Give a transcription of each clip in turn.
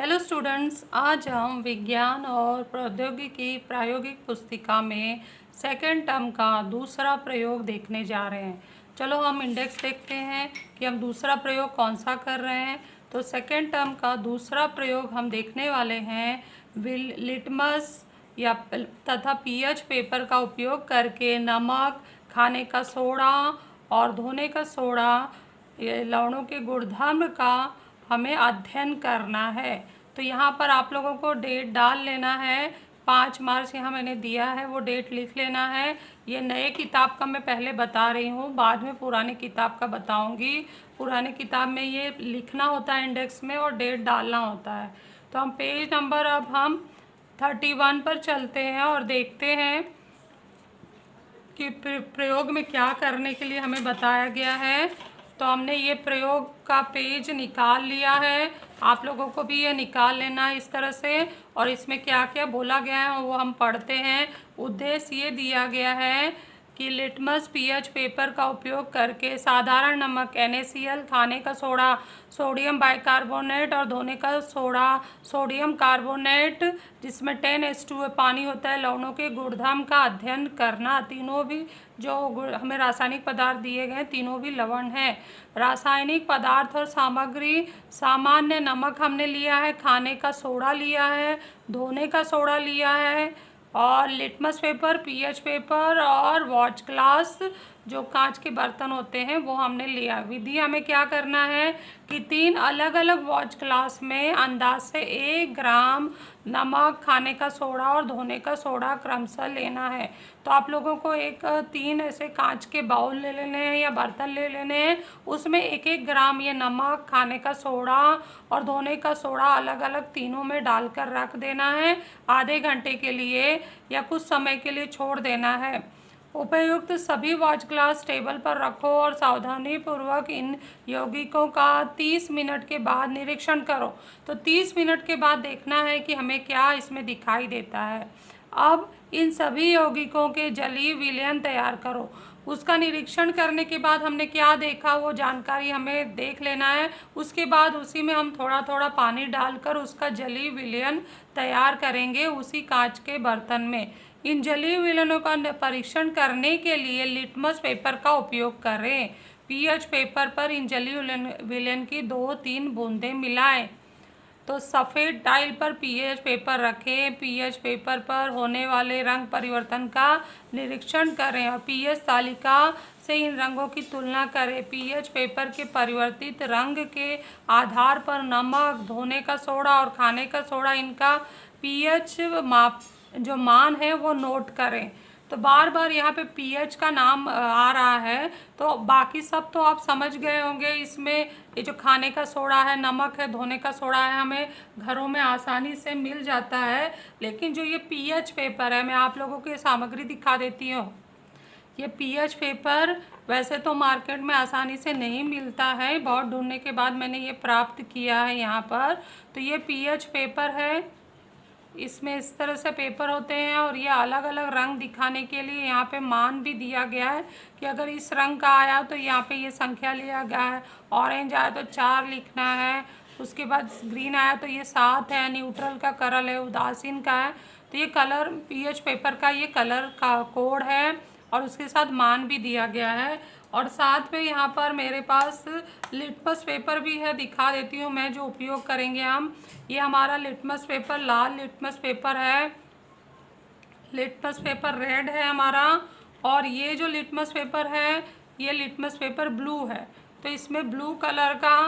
Hello students, आज हम विज्ञान और प्रौद्योगिकी प्रायोगिक पुस्तिका में सेकेंड टर्म का दूसरा प्रयोग देखने जा रहे हैं। चलो हम इंडेक्स देखते हैं कि हम दूसरा प्रयोग कौन सा कर रहे हैं। तो सेकेंड टर्म का दूसरा प्रयोग हम देखने वाले हैं लिटमस या तथा पीएच पेपर का उपयोग करके नमक, खाने का सोडा और धोने का सोडा, ये लवणों के गुणधर्म का हमें अध्ययन करना है। तो यहाँ पर आप लोगों को डेट डाल लेना है। 5 मार्च यहाँ मैंने दिया है, वो डेट लिख लेना है। ये नए किताब का मैं पहले बता रही हूँ, बाद में पुराने किताब का बताऊँगी। पुराने किताब में ये लिखना होता है इंडेक्स में और डेट डालना होता है। तो हम पेज नंबर अब हम 31 पर चलते हैं और देखते हैं कि प्रयोग में क्या करने के लिए हमें बताया गया है। तो हमने ये प्रयोग का पेज निकाल लिया है, आप लोगों को भी ये निकाल लेना है इस तरह से। और इसमें क्या क्या बोला गया है वो हम पढ़ते हैं। उद्देश्य ये दिया गया है कि लिटमस पीएच पेपर का उपयोग करके साधारण नमक NaCl, खाने का सोडा सोडियम बाइकार्बोनेट और धोने का सोडा सोडियम कार्बोनेट जिसमें 10H2 पानी होता है, लवणों के गुणधर्म का अध्ययन करना। तीनों भी जो हमें रासायनिक पदार्थ दिए गए तीनों भी लवण हैं। रासायनिक पदार्थ और सामग्री, सामान्य नमक हमने लिया है, खाने का सोडा लिया है, धोने का सोडा लिया है और लिटमस पेपर, पीएच पेपर और वॉच ग्लास जो कांच के बर्तन होते हैं वो हमने लिया। विधि हमें क्या करना है कि 3 अलग अलग वॉच ग्लास में अंदाज से 1 ग्राम नमक, खाने का सोडा और धोने का सोडा क्रमशः लेना है। तो आप लोगों को 3 ऐसे कांच के बाउल ले लेने हैं या बर्तन ले लेने हैं, उसमें 1-1 ग्राम ये नमक, खाने का सोडा और धोने का सोडा अलग अलग तीनों में डालकर रख देना है। आधे घंटे के लिए या कुछ समय के लिए छोड़ देना है। उपयुक्त सभी वॉच ग्लास टेबल पर रखो और सावधानीपूर्वक इन यौगिकों का 30 मिनट के बाद निरीक्षण करो। तो 30 मिनट के बाद देखना है कि हमें क्या इसमें दिखाई देता है। अब इन सभी यौगिकों के जलीय विलयन तैयार करो। उसका निरीक्षण करने के बाद हमने क्या देखा वो जानकारी हमें देख लेना है। उसके बाद उसी में हम थोड़ा थोड़ा पानी डालकर उसका जलीय विलयन तैयार करेंगे उसी कांच के बर्तन में। इन जलीय विलयनों का परीक्षण करने के लिए लिटमस पेपर का उपयोग करें। पीएच पेपर पर इन जलीय विलयन की 2-3 बूंदें मिलाएं। तो सफ़ेद टाइल पर पीएच पेपर रखें। पीएच पेपर पर होने वाले रंग परिवर्तन का निरीक्षण करें और पीएच तालिका से इन रंगों की तुलना करें। पीएच पेपर के परिवर्तित रंग के आधार पर नमक, धोने का सोडा और खाने का सोडा इनका पीएच जो मान है वो नोट करें। तो बार बार यहाँ पे पीएच का नाम आ रहा है, तो बाकी सब तो आप समझ गए होंगे। इसमें ये जो खाने का सोडा है, नमक है, धोने का सोडा है, हमें घरों में आसानी से मिल जाता है। लेकिन जो ये पीएच पेपर है, मैं आप लोगों को ये सामग्री दिखा देती हूँ। ये पीएच पेपर वैसे तो मार्केट में आसानी से नहीं मिलता है, बहुत ढूंढने के बाद मैंने ये प्राप्त किया है यहाँ पर। तो ये पीएच पेपर है, इसमें इस तरह से पेपर होते हैं और ये अलग अलग रंग दिखाने के लिए यहाँ पे मान भी दिया गया है कि अगर इस रंग का आया तो यहाँ पे ये संख्या लिया गया है, ऑरेंज आया तो 4 लिखना है, उसके बाद ग्रीन आया तो ये 7 है, न्यूट्रल का कलर है, उदासीन का है। तो ये कलर पीएच पेपर का ये कलर का कोड है और उसके साथ मान भी दिया गया है। और साथ में यहाँ पर मेरे पास लिटमस पेपर भी है, दिखा देती हूँ मैं जो उपयोग करेंगे हम। ये हमारा लिटमस पेपर लाल लिटमस पेपर है, लिटमस पेपर रेड है हमारा, और ये जो लिटमस पेपर है ये लिटमस पेपर ब्लू है। तो इसमें ब्लू कलर का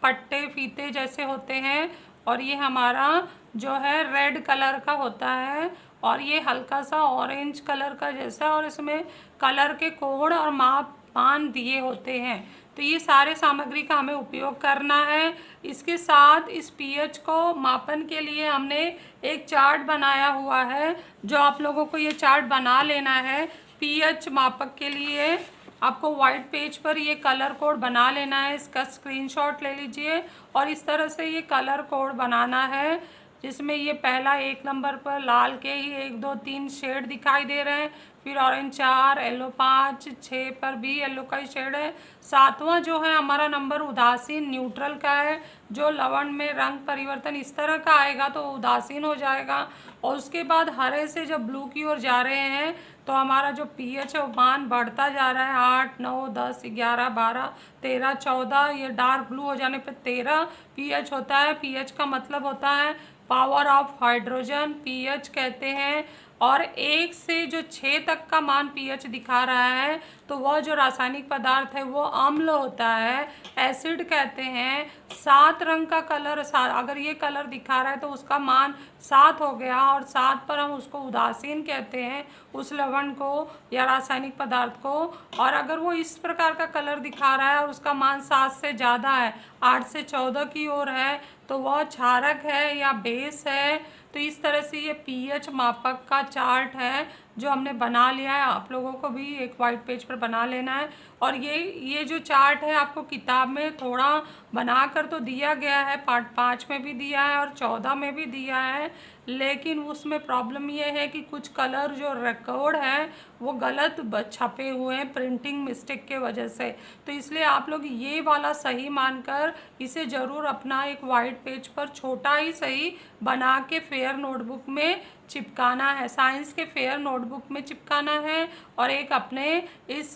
पट्टे फीते जैसे होते हैं और ये हमारा जो है रेड कलर का होता है और ये हल्का सा ऑरेंज कलर का जैसा, और इसमें कलर के कोड और मान दिए होते हैं। तो ये सारे सामग्री का हमें उपयोग करना है। इसके साथ इस पीएच को मापन के लिए हमने एक चार्ट बनाया हुआ है, जो आप लोगों को ये चार्ट बना लेना है। पीएच मापक के लिए आपको वाइट पेज पर ये कलर कोड बना लेना है, इसका स्क्रीनशॉट ले लीजिए और इस तरह से ये कलर कोड बनाना है, जिसमें ये पहला 1 नंबर पर लाल के ही 1, 2, 3 शेड दिखाई दे रहे हैं। फिर ऑरेंज 4, येलो 5, 6 पर भी येलो का ही शेड है। 7वां जो है हमारा नंबर उदासीन न्यूट्रल का है, जो लवण में रंग परिवर्तन इस तरह का आएगा तो उदासीन हो जाएगा। और उसके बाद हरे से जब ब्लू की ओर जा रहे हैं तो हमारा जो पीएच है वो मान बढ़ता जा रहा है। 8, 9, 10, 11, 12, 13, 14, ये डार्क ब्लू हो जाने पर 13 पीएच होता है। पीएच का मतलब होता है पावर ऑफ हाइड्रोजन, पीएच कहते हैं। और 1 से जो 6 तक का मान पीएच दिखा रहा है तो वह जो रासायनिक पदार्थ है वो अम्ल होता है, एसिड कहते हैं। 7 रंग का कलर, अगर ये कलर दिखा रहा है तो उसका मान 7 हो गया, और 7 पर हम उसको उदासीन कहते हैं, उस लवण को या रासायनिक पदार्थ को। और अगर वो इस प्रकार का कलर दिखा रहा है और उसका मान 7 से ज़्यादा है, 8 से 14 की ओर है, तो वह क्षारक है या बेस है। तो इस तरह से ये पीएच मापक का चार्ट है जो हमने बना लिया है। आप लोगों को भी एक वाइट पेज पर बना लेना है। और ये जो चार्ट है आपको किताब में थोड़ा बना कर तो दिया गया है, पार्ट 5 में भी दिया है और 14 में भी दिया है, लेकिन उसमें प्रॉब्लम ये है कि कुछ कलर जो रिकॉर्ड है वो गलत छपे हुए हैं प्रिंटिंग मिस्टेक के वजह से। तो इसलिए आप लोग ये वाला सही मानकर इसे ज़रूर अपना एक वाइट पेज पर छोटा ही सही बना के फेयर नोटबुक में चिपकाना है, साइंस के फेयर नोटबुक में चिपकाना है। और एक अपने इस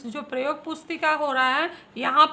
जो प्रयोग पुस्तिका हो रहा है यहाँ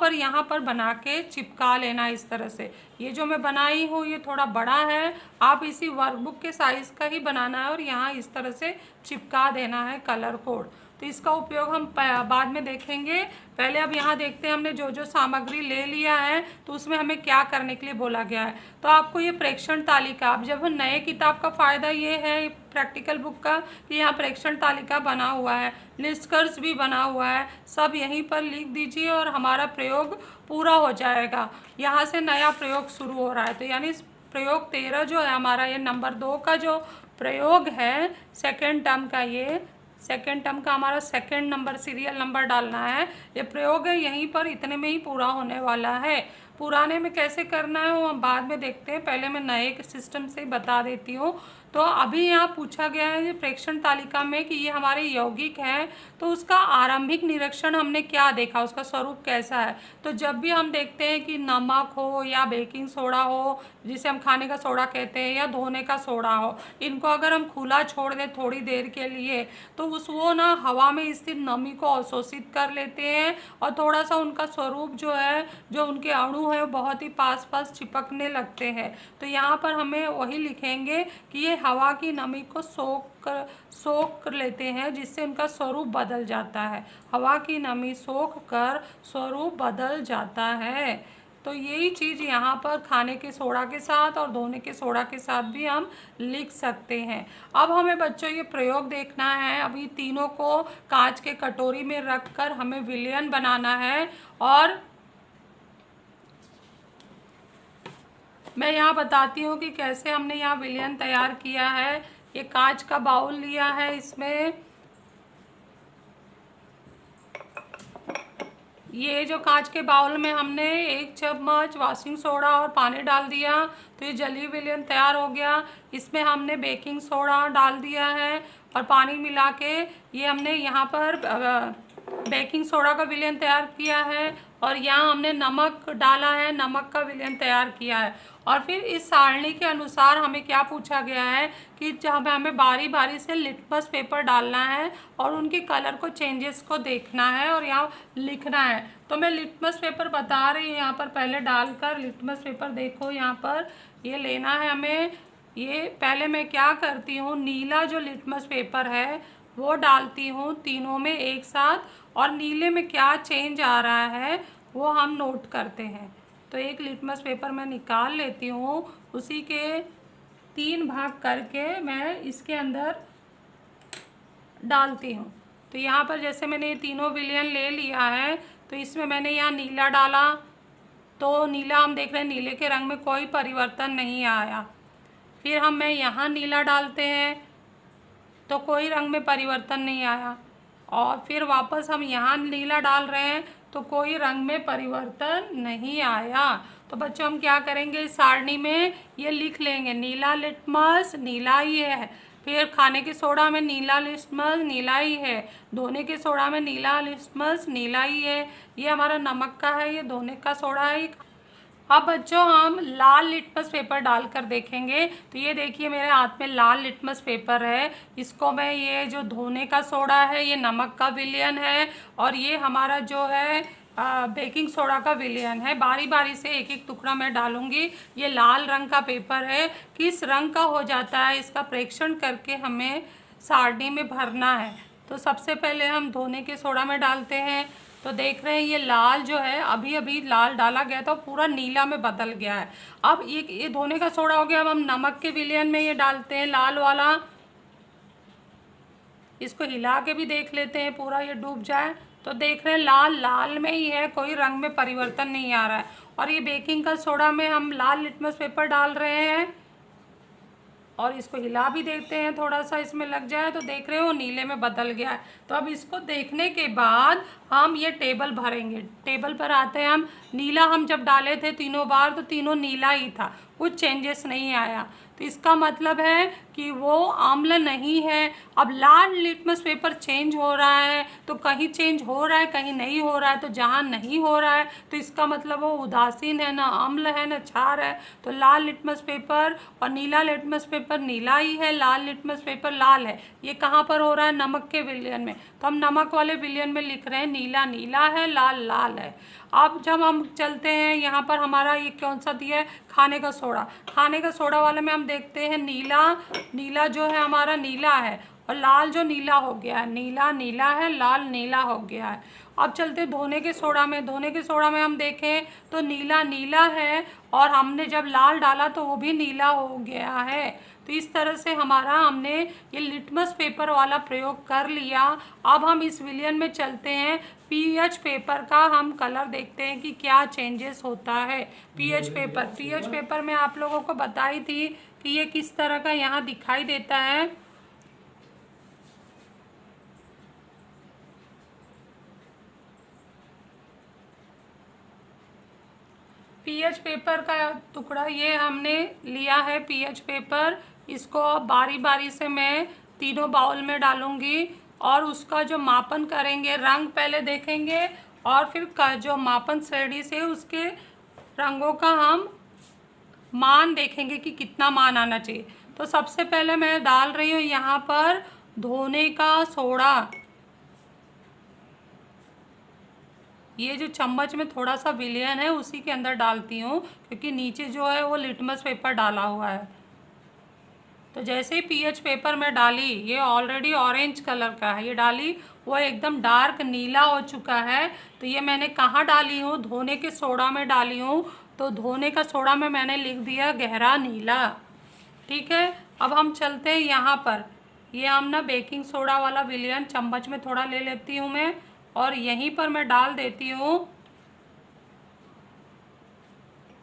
पर बना के चिपका लेना इस तरह से। ये जो मैं बनाई हूँ ये थोड़ा बड़ा है, आप इसी वर्कबुक के साइज़ का ही बनाना है और यहाँ इस तरह से चिपका देना है कलर कोड। तो इसका उपयोग हम बाद में देखेंगे। पहले अब यहाँ देखते हैं हमने जो जो सामग्री ले लिया है तो उसमें हमें क्या करने के लिए बोला गया है। तो आपको ये प्रेक्षण तालिका, अब जब नए किताब का फ़ायदा ये है प्रैक्टिकल बुक का कि यहाँ प्रेक्षण तालिका बना हुआ है, निष्कर्ष भी बना हुआ है, सब यहीं पर लिख दीजिए और हमारा प्रयोग पूरा हो जाएगा। यहाँ से नया प्रयोग शुरू हो रहा है। तो यानी प्रयोग 13 जो है हमारा, ये नंबर 2 का जो प्रयोग है सेकेंड टर्म का, ये सेकेंड टर्म का हमारा सेकेंड नंबर सीरियल नंबर डालना है। ये प्रयोग है यहीं पर इतने में ही पूरा होने वाला है। पुराने में कैसे करना है वो हम बाद में देखते हैं, पहले मैं नए सिस्टम से बता देती हूँ। तो अभी यहाँ पूछा गया है प्रेक्षण तालिका में कि ये हमारे यौगिक हैं, तो उसका आरंभिक निरीक्षण हमने क्या देखा, उसका स्वरूप कैसा है। तो जब भी हम देखते हैं कि नमक हो या बेकिंग सोडा हो, जिसे हम खाने का सोडा कहते हैं, या धोने का सोडा हो, इनको अगर हम खुला छोड़ दें थोड़ी देर के लिए तो वो ना हवा में स्थित नमी को अवशोषित कर लेते हैं और थोड़ा सा उनका स्वरूप जो है, जो उनके अणु है, वो बहुत ही पास पास चिपकने लगते हैं। तो यहाँ पर हमें वही लिखेंगे कि ये हवा की नमी को सोख कर लेते हैं, जिससे उनका स्वरूप बदल जाता है। हवा की नमी सोख कर स्वरूप बदल जाता है। तो यही चीज़ यहाँ पर खाने के सोडा के साथ और धोने के सोडा के साथ भी हम लिख सकते हैं। अब हमें बच्चों ये प्रयोग देखना है। अभी तीनों को कांच के कटोरी में रख कर हमें विलयन बनाना है। और मैं यहाँ बताती हूँ कि कैसे हमने यहाँ विलयन तैयार किया है। ये कांच का बाउल लिया है, इसमें ये जो कांच के बाउल में हमने 1 चम्मच वॉशिंग सोडा और पानी डाल दिया, तो ये जलीय विलयन तैयार हो गया। इसमें हमने बेकिंग सोडा डाल दिया है और पानी मिला के ये हमने यहाँ पर बेकिंग सोडा का विलयन तैयार किया है। और यहाँ हमने नमक डाला है, नमक का विलयन तैयार किया है। और फिर इस सारणी के अनुसार हमें क्या पूछा गया है कि जहाँ हमें बारी बारी से लिटमस पेपर डालना है और उनके कलर को चेंजेस को देखना है और यहाँ लिखना है। तो मैं लिटमस पेपर बता रही हूँ यहाँ पर पहले डालकर। लिटमस पेपर देखो यहाँ पर ये लेना है हमें। ये पहले मैं क्या करती हूँ, नीला जो लिटमस पेपर है वो डालती हूँ तीनों में एक साथ, और नीले में क्या चेंज आ रहा है वो हम नोट करते हैं। तो एक लिटमस पेपर मैं निकाल लेती हूँ, उसी के 3 भाग करके मैं इसके अंदर डालती हूँ। तो यहाँ पर जैसे मैंने ये तीनों विलयन ले लिया है, तो इसमें मैंने यहाँ नीला डाला, तो नीला हम देख रहे हैं नीले के रंग में कोई परिवर्तन नहीं आया। फिर मैं यहाँ नीला डालते हैं तो कोई रंग में परिवर्तन नहीं आया, और फिर वापस हम यहाँ नीला डाल रहे हैं तो कोई रंग में परिवर्तन नहीं आया। तो बच्चों हम क्या करेंगे, इस सारणी में ये लिख लेंगे, नीला लिटमस नीला ही है, फिर खाने के सोडा में नीला लिटमस नीला ही है, धोने के सोडा में नीला लिटमस नीला ही है। ये हमारा नमक का है, ये धोने का सोडा है। अब बच्चों हम लाल लिटमस पेपर डालकर देखेंगे। तो ये देखिए मेरे हाथ में लाल लिटमस पेपर है, इसको मैं, ये जो धोने का सोडा है ये नमक का विलयन है, और ये हमारा जो है बेकिंग सोडा का विलयन है। बारी बारी से एक एक टुकड़ा मैं डालूंगी। ये लाल रंग का पेपर है, किस रंग का हो जाता है इसका परीक्षण करके हमें सारणी में भरना है। तो सबसे पहले हम धोने के सोडा में डालते हैं। तो देख रहे हैं ये लाल जो है, अभी अभी लाल डाला गया था, पूरा नीला में बदल गया है। अब ये धोने का सोडा हो गया। अब हम नमक के विलयन में ये डालते हैं लाल वाला। इसको हिला के भी देख लेते हैं पूरा ये डूब जाए। तो देख रहे हैं लाल लाल में ही है, कोई रंग में परिवर्तन नहीं आ रहा है। और ये बेकिंग का सोडा में हम लाल लिटमस पेपर डाल रहे हैं और इसको हिला भी देते हैं, थोड़ा सा इसमें लग जाए। तो देख रहे हो नीले में बदल गया है। तो अब इसको देखने के बाद हम ये टेबल भरेंगे। टेबल पर आते हैं हम। नीला हम जब डाले थे तीनों बार तो तीनों नीला ही था, कुछ चेंजेस नहीं आया। तो इसका मतलब है कि वो आम्ल नहीं है। अब लाल लिटमस पेपर चेंज हो रहा है, तो कहीं चेंज हो रहा है कहीं नहीं हो रहा है। तो जहाँ नहीं हो रहा है तो इसका मतलब वो उदासीन है, ना अम्ल है ना क्षार है। तो लाल लिटमस पेपर और नीला लिटमस पेपर नीला ही है, लाल लिटमस पेपर लाल है। ये कहाँ पर हो रहा है? नमक के विलयन में। तो हम नमक वाले विलयन में लिख रहे हैं नीला नीला है, लाल लाल है। अब जब हम चलते हैं यहाँ पर, हमारा ये कौन सा दिया है? खाने का सोडा। खाने का सोडा वाले में हम देखते हैं नीला नीला जो है हमारा नीला है, और लाल जो नीला हो गया है, नीला नीला है, लाल नीला हो गया है। अब चलते धोने के सोडा में। धोने के सोडा में हम देखें तो नीला नीला है, और हमने जब लाल डाला तो वो भी नीला हो गया है। तो इस तरह से हमने ये लिटमस पेपर वाला प्रयोग कर लिया। अब हम इस विलयन में चलते हैं। पीएच पेपर का हम कलर देखते हैं कि क्या चेंजेस होता है। पीएच पेपर में आप लोगों को बताई थी कि ये किस तरह का यहाँ दिखाई देता है। पीएच पेपर का टुकड़ा ये हमने लिया है। पीएच पेपर, इसको बारी बारी से मैं तीनों बाउल में डालूंगी, और उसका जो मापन करेंगे, रंग पहले देखेंगे और फिर जो मापन श्रेणी से उसके रंगों का हम मान देखेंगे कि कितना मान आना चाहिए। तो सबसे पहले मैं डाल रही हूँ यहाँ पर धोने का सोडा। ये जो चम्मच में थोड़ा सा विलयन है उसी के अंदर डालती हूँ, क्योंकि नीचे जो है वो लिटमस पेपर डाला हुआ है। तो जैसे ही पीएच पेपर में डाली, ये ऑलरेडी ऑरेंज कलर का है, ये डाली वो एकदम डार्क नीला हो चुका है। तो ये मैंने कहाँ डाली हूँ? धोने के सोडा में डाली हूँ। तो धोने का सोडा में मैंने लिख दिया गहरा नीला। ठीक है। अब हम चलते हैं यहाँ पर। ये हम ना बेकिंग सोडा वाला विलयन चम्मच में थोड़ा ले लेती हूँ मैं, और यहीं पर मैं डाल देती हूँ।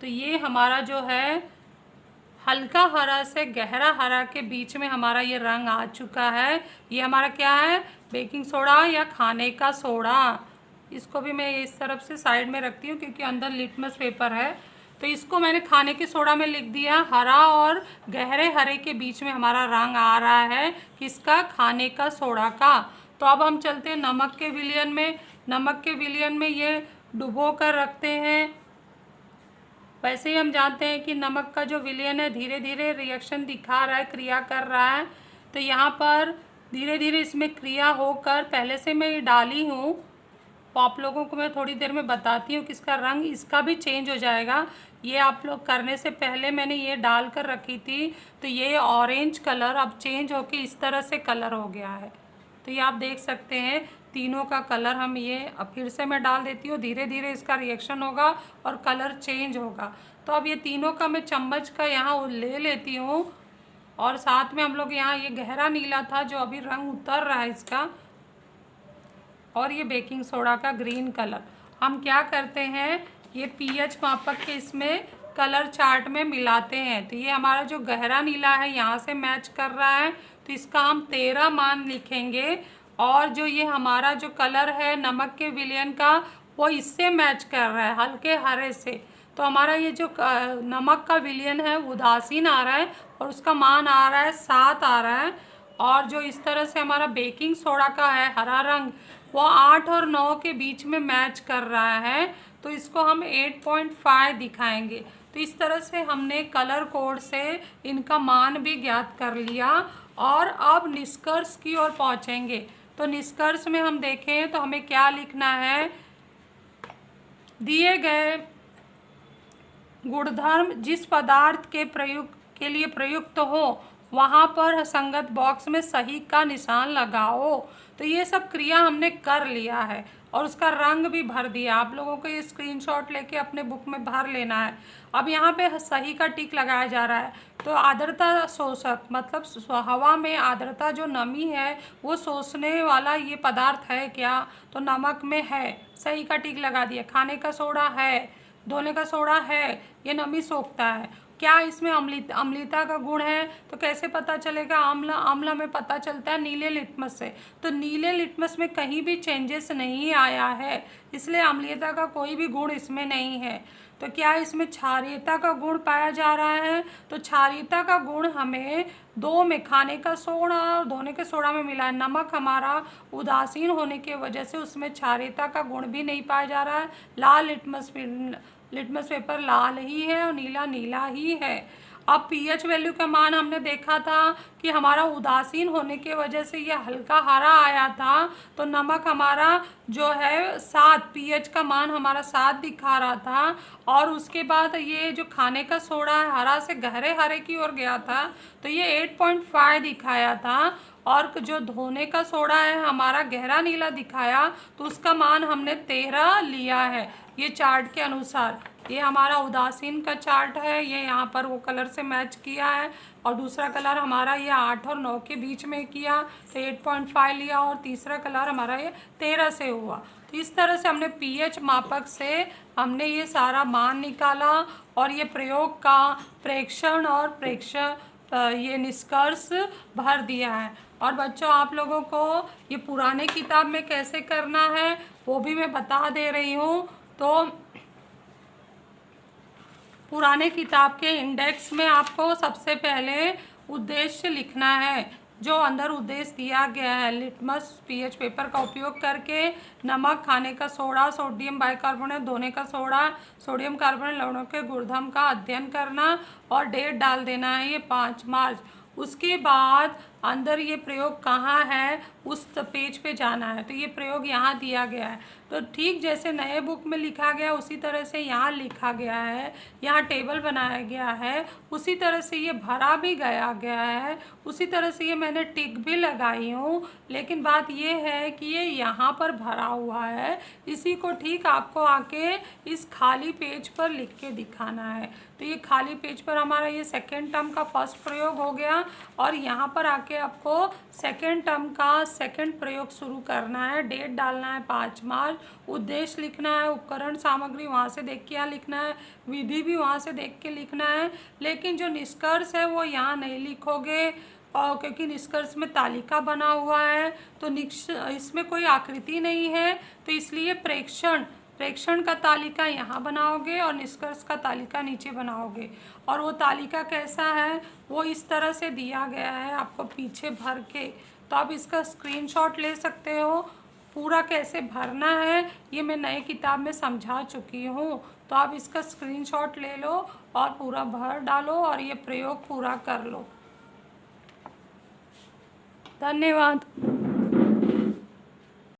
तो ये हमारा जो है हल्का हरा से गहरा हरा के बीच में हमारा ये रंग आ चुका है। ये हमारा क्या है? बेकिंग सोडा या खाने का सोडा। इसको भी मैं इस तरफ से साइड में रखती हूँ क्योंकि अंदर लिटमस पेपर है। तो इसको मैंने खाने के सोडा में लिख दिया। हरा और गहरे हरे के बीच में हमारा रंग आ रहा है, किसका? खाने का सोडा का। तो अब हम चलते हैं नमक के विलयन में। नमक के विलयन में ये डुबो कर रखते हैं। वैसे ही हम जानते हैं कि नमक का जो विलयन है धीरे धीरे रिएक्शन दिखा रहा है, क्रिया कर रहा है। तो यहाँ पर धीरे धीरे इसमें क्रिया होकर, पहले से मैं ये डाली हूँ, तो आप लोगों को मैं थोड़ी देर में बताती हूँ कि इसका रंग इसका भी चेंज हो जाएगा। ये आप लोग करने से पहले मैंने ये डाल कर रखी थी, तो ये ऑरेंज कलर अब चेंज होके इस तरह से कलर हो गया है। तो ये आप देख सकते हैं तीनों का कलर हम ये अब फिर से मैं डाल देती हूँ। धीरे धीरे इसका रिएक्शन होगा और कलर चेंज होगा। तो अब ये तीनों का मैं चम्मच का यहाँ ले लेती हूँ, और साथ में हम लोग यहाँ ये गहरा नीला था जो अभी रंग उतर रहा है इसका, और ये बेकिंग सोडा का ग्रीन कलर। हम क्या करते हैं, ये पीएच मापक के इसमें कलर चार्ट में मिलाते हैं। तो ये हमारा जो गहरा नीला है यहाँ से मैच कर रहा है, तो इसका हम 13 मान लिखेंगे। और जो ये हमारा जो कलर है नमक के विलयन का, वो इससे मैच कर रहा है, हल्के हरे से। तो हमारा ये जो नमक का विलयन है उदासीन आ रहा है, और उसका मान आ रहा है 7 आ रहा है। और जो इस तरह से हमारा बेकिंग सोडा का है हरा रंग, वो 8 और 9 के बीच में मैच कर रहा है, तो इसको हम 8.5 दिखाएंगे। तो इस तरह से हमने कलर कोड से इनका मान भी ज्ञात कर लिया। और अब निष्कर्ष की ओर पहुँचेंगे। तो निष्कर्ष में हम देखें तो हमें क्या लिखना है, दिए गए गुणधर्म जिस पदार्थ के प्रयोग के लिए प्रयुक्त हो वहाँ पर संगत बॉक्स में सही का निशान लगाओ। तो ये सब क्रिया हमने कर लिया है और उसका रंग भी भर दिया। आप लोगों को ये स्क्रीनशॉट लेके अपने बुक में भर लेना है। अब यहाँ पे सही का टिक लगाया जा रहा है। तो आर्द्रता शोषक मतलब हवा में आर्द्रता जो नमी है वो शोषने वाला ये पदार्थ है क्या, तो नमक में है, सही का टिक लगा दिया। खाने का सोडा है, धोने का सोडा है, ये नमी सोखता है। क्या इसमें अम्लता का गुण है, तो कैसे पता चलेगा, अम्ल में पता चलता है नीले लिटमस से। तो नीले लिटमस में कहीं भी चेंजेस नहीं आया है, इसलिए अम्लता का कोई भी गुण इसमें नहीं है। तो क्या इसमें क्षारीयता का गुण पाया जा रहा है, तो क्षारीयता का गुण हमें दो में, खाने का सोडा और धोने के सोडा में मिला है। नमक हमारा उदासीन होने की वजह से उसमें क्षारीयता का गुण भी नहीं पाया जा रहा है। लाल लिटमस पेपर लाल ही है और नीला नीला ही है। अब पीएच वैल्यू का मान हमने देखा था कि हमारा उदासीन होने की वजह से ये हल्का हरा आया था। तो नमक हमारा जो है 7, पीएच का मान हमारा 7 दिखा रहा था। और उसके बाद ये जो खाने का सोडा है हरा से गहरे हरे की ओर गया था, तो ये 8.5 दिखाया था। और जो धोने का सोडा है हमारा गहरा नीला दिखाया, तो उसका मान हमने 13 लिया है ये चार्ट के अनुसार। ये हमारा उदासीन का चार्ट है, ये यहाँ पर वो कलर से मैच किया है। और दूसरा कलर हमारा ये 8 और 9 के बीच में किया, तो 8.5 लिया। और तीसरा कलर हमारा ये 13 से हुआ। तो इस तरह से हमने पीएच मापक से हमने ये सारा मान निकाला और ये प्रयोग का प्रेक्षण और ये निष्कर्ष भर दिया है। और बच्चों आप लोगों को ये पुराने किताब में कैसे करना है वो भी मैं बता दे रही हूँ। तो पुराने किताब के इंडेक्स में आपको सबसे पहले उद्देश्य लिखना है, जो अंदर उद्देश्य दिया गया है। लिटमस पीएच पेपर का उपयोग करके नमक, खाने का सोडा, सोडियम बाइकार्बोनेट, धोने का सोडा, सोडियम कार्बोनेट लवणों के गुणधर्म का अध्ययन करना। और डेट डाल देना है ये 5 मार्च। उसके बाद अंदर ये प्रयोग कहाँ है उस पेज पे जाना है। तो ये प्रयोग यहाँ दिया गया है। तो ठीक जैसे नए बुक में लिखा गया उसी तरह से यहाँ लिखा गया है, यहाँ टेबल बनाया गया है, उसी तरह से ये भरा भी गया है, उसी तरह से ये मैंने टिक भी लगाई हूँ। लेकिन बात ये है कि ये यहाँ पर भरा हुआ है, इसी को ठीक आपको आके इस खाली पेज पर लिख के दिखाना है। तो ये खाली पेज पर हमारा ये सेकेंड टर्म का फर्स्ट प्रयोग हो गया। और यहाँ पर आके आपको सेकेंड टर्म का सेकेंड प्रयोग शुरू करना है। डेट डालना है 5 मार्च, उद्देश्य लिखना है, उपकरण सामग्री वहाँ से देख के यहाँ लिखना है, विधि भी वहाँ से देख के लिखना है। लेकिन जो निष्कर्ष है वो यहाँ नहीं लिखोगे, और क्योंकि निष्कर्ष में तालिका बना हुआ है तो इसमें कोई आकृति नहीं है, तो इसलिए प्रेक्षण का तालिका यहाँ बनाओगे और निष्कर्ष का तालिका नीचे बनाओगे। और वो तालिका कैसा है वो इस तरह से दिया गया है आपको पीछे भर के। तो आप इसका स्क्रीनशॉट ले सकते हो। पूरा कैसे भरना है ये मैं नए किताब में समझा चुकी हूँ, तो आप इसका स्क्रीनशॉट ले लो और पूरा भर डालो और ये प्रयोग पूरा कर लो। धन्यवाद।